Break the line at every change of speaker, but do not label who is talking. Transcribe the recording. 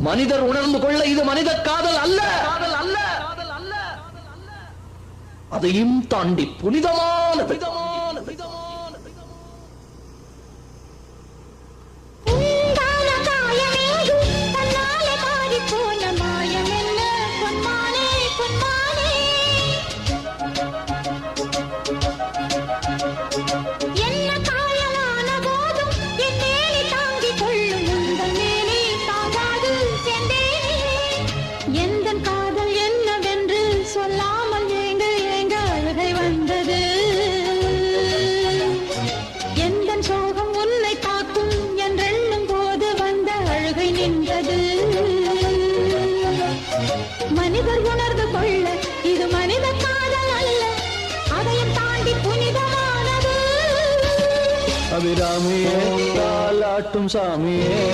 மனிதர் உணர்ந்து கொள்ள இது மனித காதல் அல்ல, அதையும் தாண்டி புனிதமானது.
மனிதர் உணர்ந்து கொள்ள இது மனித காதல் அல்ல, அதையும் தாண்டி புனிதமானது.
அபிராமியே தாலாட்டும் சாமியே.